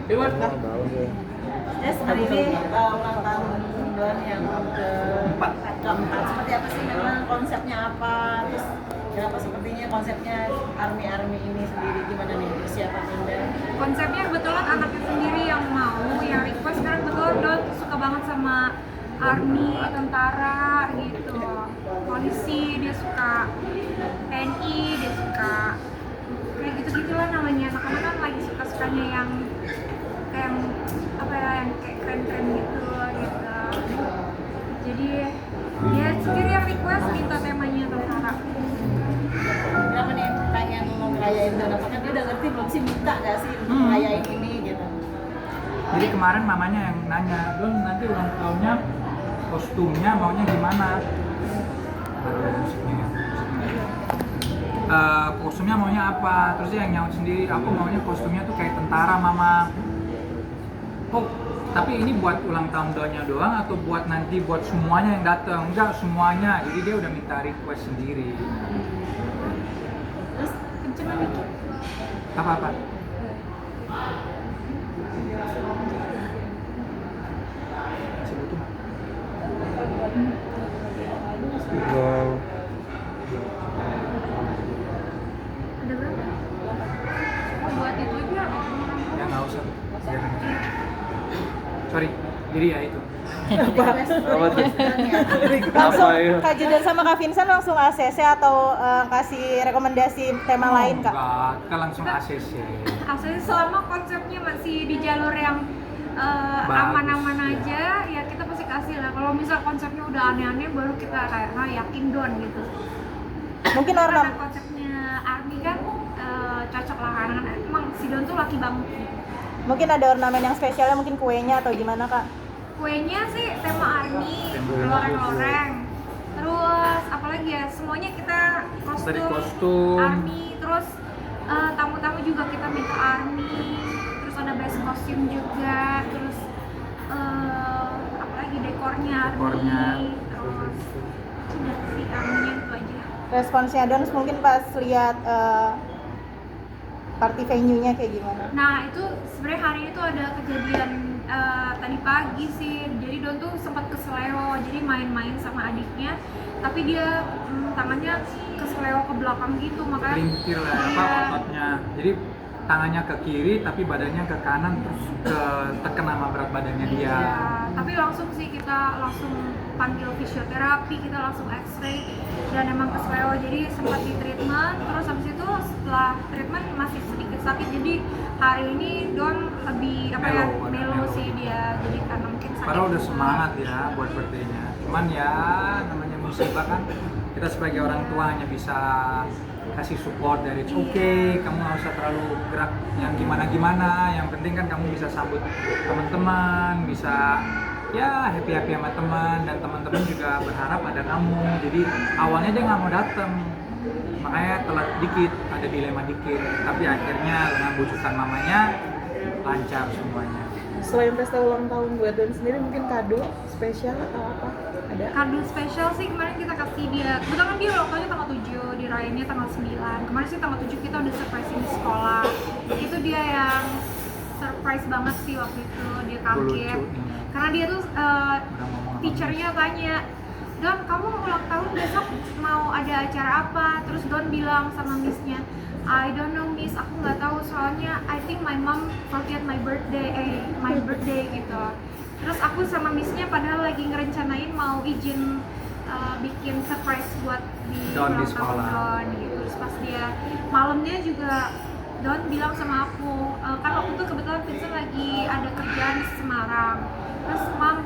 Dewan Oh, kan? tahu sih. Terus hari ini ulang tahun Don yang Keempat. keempat. Seperti apa sih memang konsepnya apa? Terus kenapa sepertinya konsepnya army ini sendiri gimana nih persiapan Anda? Konsepnya kebetulan anaknya sendiri yang mau, yang request karena kebetulan Don suka banget sama army, tentara gitu, polisi, dia suka TNI, dia suka kayak gitu-gitulah namanya. Anak-anak kan lagi suka-sukanya yang kayak apa ya, yang kayak keren-keren gitu. Jadi dia sendiri yang request minta temanya tentara. Kenapa nih pengen mau ngerayain Don? Apakah dia udah ngerti belum sih minta nggak sih untuk ngerayain ini gitu? Jadi kemarin mamanya yang nanya, Don nanti ulang tahunnya kostumnya maunya gimana? Kostumnya maunya apa? Terus dia yang nyaut sendiri, aku maunya kostumnya tuh kayak tentara mama. Oh, tapi ini buat ulang tahun Donnya doang atau buat nanti buat semuanya yang datang? Enggak, semuanya. Jadi dia udah minta request sendiri. Terus Kencengan dikit. Apa-apa? Sebutin. Wow. Ada berapa? Oh, buat itu aja. Ya nggak usah. Biar- Sorry, jadi ya itu. Apa tuh? langsung Apa ya? Kak Judan sama Kak Vincent langsung ACC atau kasih rekomendasi tema lain Kak? Enggak, kita langsung ACC. Asli selama konsepnya masih di jalur yang Bagus, aman-aman ya. aja, ya kita pasti kasih lah. Kalau misal konsepnya udah aneh-aneh, baru kita kayak yakin Don gitu. Mungkin Karena ornam konsepnya army kan cocok lah, karena kan emang si Don tuh laki banget. mungkin ada ornamen yang spesialnya, mungkin kuenya atau gimana Kak? Kuenya sih tema army, Tema loreng-loreng. Terus apalagi ya, semuanya kita Dari kostum, kostum. army. Terus tamu-tamu juga kita minta army. Terus ada best costume juga. Terus apalagi dekornya army. Dekornya. Terus udah sih army itu aja. Responsnya Don mungkin pas lihat party venue-nya kayak gimana? Nah itu sebenarnya hari itu ada kejadian tadi pagi sih. Jadi Don tuh sempat keseleo, jadi main-main sama adiknya, tapi dia tangannya keseleo ke belakang gitu, makanya Pelintir lah, apa Iya. ototnya. Jadi tangannya ke kiri tapi badannya ke kanan, terus ke tekan sama berat badannya dia. Ya, tapi langsung sih kita langsung panggil fisioterapi, kita langsung x-ray dan emang keseleo, jadi sempat di treatment. Terus habis itu setelah treatment masih sedikit sakit, jadi hari ini Don lebih Mellow, melo mellow. sih dia, jadi karena mungkin sakit. Padahal udah semangat ya buat birthday-nya. Cuman ya namanya musibah kan, kita sebagai orang tua hanya bisa kasih support dari oke, kamu nggak usah terlalu gerak yang gimana-gimana, yang penting kan kamu bisa sambut teman-teman, bisa ya happy-happy sama teman, dan teman-teman juga berharap ada kamu. Jadi awalnya dia nggak mau datang, makanya telat dikit, ada dilema dikit, tapi akhirnya dengan bujukan mamanya lancar semuanya. Selain pesta ulang tahun buat Don sendiri, mungkin kado spesial atau apa? Ada? Kado spesial sih kemarin kita kasih dia, kebetulan kan dia ulang tahunnya tanggal 7, dirayainnya tanggal 9. Kemarin sih tanggal 7 kita udah surprisein di sekolah. Itu dia yang surprise banget sih waktu itu, dia kaget. Lucu. Karena dia tuh Udah ngomong sama teachernya tanya, Don kamu ulang tahun besok mau ada acara apa? Terus Don bilang sama missnya, I don't know miss, aku nggak tahu soalnya I think my mom forget my birthday gitu. Terus aku sama missnya padahal lagi ngerencanain mau izin bikin surprise buat di Don di ulang tahun sekolah. Don gitu. Terus pas dia malamnya juga Don bilang sama aku, kan waktu itu kebetulan Vincent lagi ada kerjaan di Semarang. Terus Mam,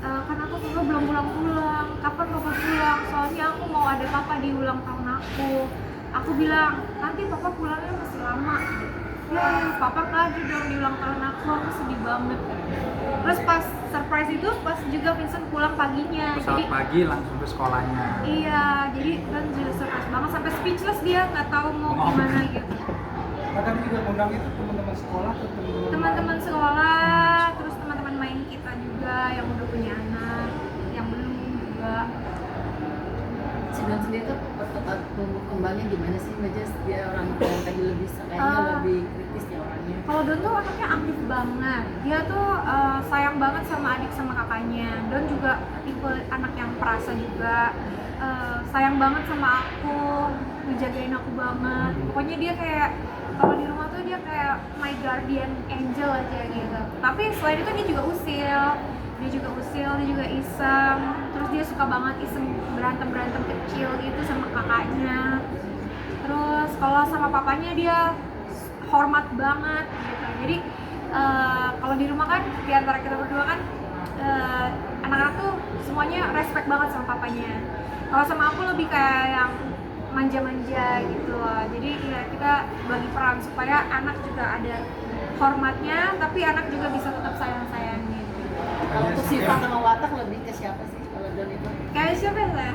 kan aku juga belum pulang-pulang, kapan papa pulang? Soalnya aku mau ada papa di ulang tahun aku. Aku bilang, nanti papa pulangnya masih lama. Ya, papa nggak ada dong di ulang tahun aku sedih banget. Terus pas surprise itu, pas juga Vincent pulang paginya. pesawat Jadi pagi langsung ke sekolahnya. iya, jadi kan juga surprise banget, sampai speechless dia, nggak tahu mau gimana gitu. Bahkan juga undang itu teman-teman sekolah atau Teman-teman sekolah, terus teman-teman main kita juga yang udah punya anak, yang belum juga. Dan sendiri tuh perkembangan tumbuh kembangnya gimana sih Mbak Jess? Dia orang yang tadi lebih kayaknya lebih kritis ya orangnya. Kalau Don tuh anaknya aktif banget. Dia tuh sayang banget sama adik sama kakaknya. Don juga tipe anak yang perasa juga. Sayang banget sama aku, ngejagain aku banget. Pokoknya dia kayak kalau di rumah tuh dia kayak my guardian angel aja gitu. Tapi selain itu dia juga usil, dia juga iseng. Terus dia suka banget iseng berantem kecil gitu sama kakaknya. Terus kalau sama papanya dia hormat banget gitu. Jadi kalau di rumah kan di antara kita berdua kan anak-anak tuh semuanya respect banget sama papanya. Kalau sama aku lebih kayak yang manja-manja gitu loh. Jadi ya kita bagi peran supaya anak juga ada hormatnya, tapi anak juga bisa tetap sayang-sayangnya. Kalau untuk sifat sama watak lebih ke siapa sih kalau Don itu? Kayak siapa ya?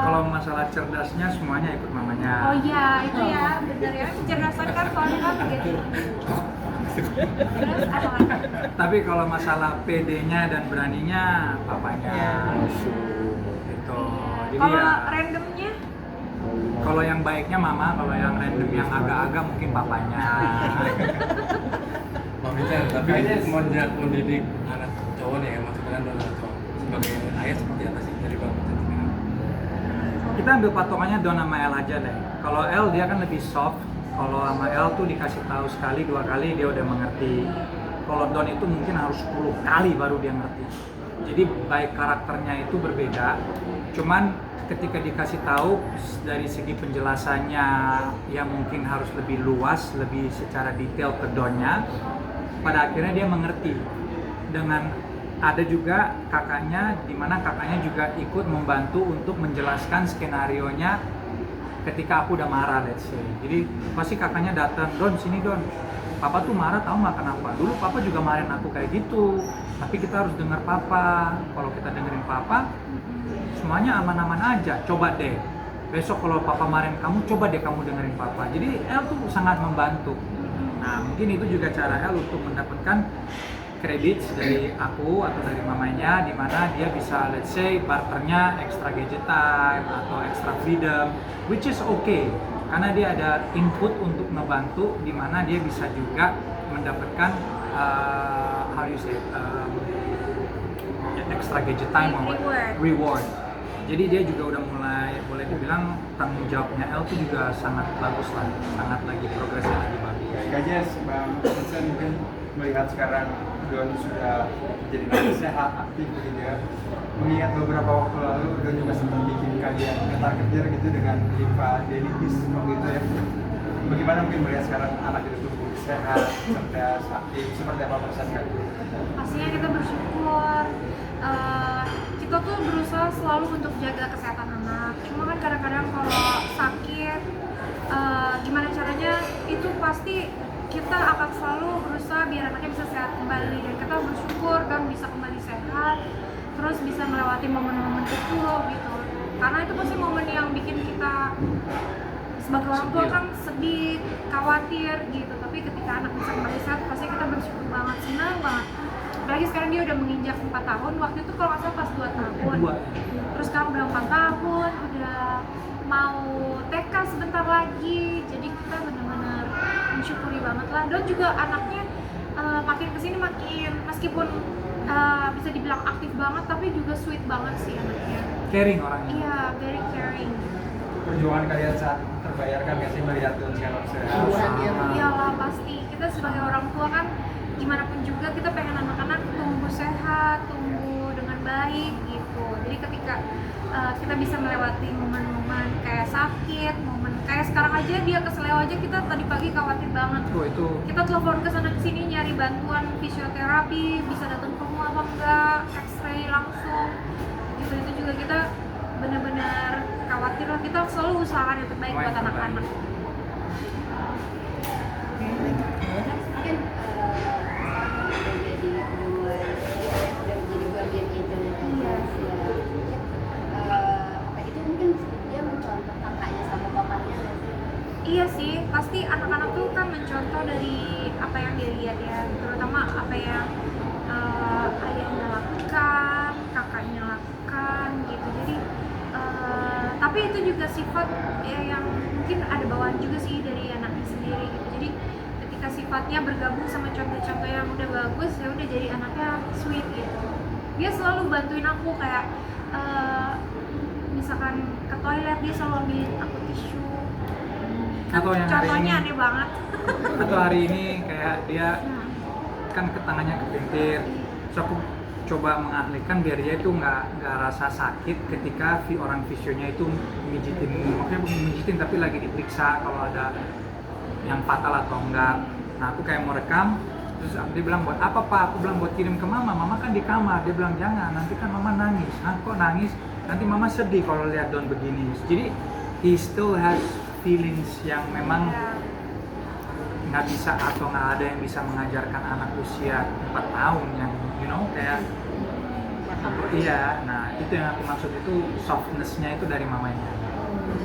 Kalau masalah cerdasnya semuanya ikut mamanya. Oh iya, itu ya, bener ya. Kecerdasan kan soalnya kan gitu. Terus apa lagi? Tapi kalau masalah PD-nya dan beraninya papanya. Gitu. Jadi Kalau ya randomnya, kalau yang baiknya mama, kalau yang random yang agak-agak mungkin papanya. Mamanya tapi mendidik anak cowok nih, maksudnya kan anak cowok sebagai ayah seperti apa sih dari bapak? Kita ambil patokannya Don sama El aja deh. Kalau El dia kan lebih soft. Kalau sama El tuh dikasih tahu sekali, 2 kali dia udah mengerti. Kalau Don itu mungkin harus 10 kali baru dia ngerti. Jadi baik karakternya itu berbeda. Cuman ketika dikasih tahu dari segi penjelasannya ya mungkin harus lebih luas, lebih secara detail ke Donnya. Pada akhirnya dia mengerti. Dengan ada juga kakaknya, di mana kakaknya juga ikut membantu untuk menjelaskan skenarionya ketika aku udah marah, let's say. Jadi pasti kakaknya datang, Don sini Don, papa tuh marah tahu nggak kenapa? Dulu papa juga marahin aku kayak gitu, tapi kita harus dengar papa. Kalau kita dengerin papa, semuanya aman-aman aja. Coba deh, besok kalau papa marahin kamu, coba deh kamu dengerin papa. Jadi El tuh sangat membantu. Nah mungkin itu juga cara El untuk mendapatkan kredit dari aku atau dari mamanya, di mana dia bisa let's say barternya extra gadget time atau extra freedom, which is okay karena dia ada input untuk ngebantu, di mana dia bisa juga mendapatkan how you say extra gadget time reward. Jadi dia juga udah mulai boleh dibilang tanggung jawabnya El tuh juga sangat bagus lah, sangat lagi progresnya lagi bagus. Kak Jess, Bang Vincent mungkin melihat sekarang Don sudah jadi lebih sehat, aktif gitu ya. Mengingat beberapa waktu lalu Don juga sempat bikin kalian ketar-ketir gitu dengan Liva Delitis waktu itu ya. Bagaimana mungkin melihat sekarang anak itu tumbuh sehat, cerdas, aktif, seperti apa perasaan kalian? pastinya kita bersyukur. Kita tuh berusaha selalu untuk jaga kesehatan anak. Cuma kan kadang-kadang kalau sakit, gimana caranya itu pasti kita akan selalu berusaha biar anaknya bisa sehat kembali, dan kita bersyukur kan bisa kembali sehat, terus bisa melewati momen-momen itu gitu. Karena itu pasti momen yang bikin kita sebagai orang tua kan sedih, khawatir gitu. Tapi ketika anak bisa kembali sehat, pasti kita bersyukur banget, senang banget. Apalagi sekarang dia udah menginjak 4 tahun, waktu itu kalau nggak salah pas 2 tahun. Terus sekarang udah 4 tahun, udah mau TK sebentar lagi. Jadi kita benar-benar mensyukuri banget lah. Don juga anaknya makin kesini makin, meskipun bisa dibilang aktif banget, tapi juga sweet banget sih anaknya. Caring orangnya. Iya, very caring. Perjuangan kalian saat terbayarkan nggak sih melihat Don sekarang sehat? Iyalah pasti, kita sebagai orang tua kan gimana pun juga kita pengen anak-anak tumbuh sehat, tumbuh dengan baik gitu. Jadi ketika kita bisa melewati momen-momen kayak sakit, momen kayak sekarang aja dia keseleo aja, kita tadi pagi khawatir banget. Itu Kita telepon ke sana sini nyari bantuan fisioterapi, bisa datang ke rumah apa enggak, X-ray langsung. Gitu itu juga kita benar-benar khawatir lah. Kita selalu usahakan yang terbaik buat anak-anak. Mungkin jadi bagian itu itu mungkin dia mencontoh kakaknya sama bapaknya nggak sih? Iya sih, pasti anak-anak tuh kan mencontoh dari apa yang dia lihat ya, terutama apa yang ayahnya lakukan, kakaknya lakukan gitu. Jadi tapi itu juga sifat ya, yang mungkin ada bawaan juga sih dari anaknya sendiri gitu. Jadi ketika sifatnya bergabung sama contoh-contoh yang udah bagus, ya udah jadi anaknya sweet gitu. Dia selalu bantuin aku kayak misalkan ke toilet dia selalu ambilin aku tisu. Atau yang hari Contohnya ini, aneh banget. atau hari ini kayak dia kan ke tangannya kepintir, terus aku coba mengalihkan biar dia itu nggak rasa sakit ketika orang visionya itu mijitin, maksudnya bukan mijitin tapi lagi diperiksa kalau ada yang fatal atau enggak. Nah aku kayak mau rekam, terus dia bilang buat apa pak? Aku bilang buat kirim ke mama kan di kamar. Dia bilang jangan, nanti kan mama nangis. Ah kok nangis? Nanti mama sedih kalau lihat Don begini. Jadi he still has feelings yang memang nggak bisa atau nggak ada yang bisa mengajarkan anak usia 4 tahun yang kayak iya. Nah itu yang aku maksud, itu softness-nya itu dari mamanya.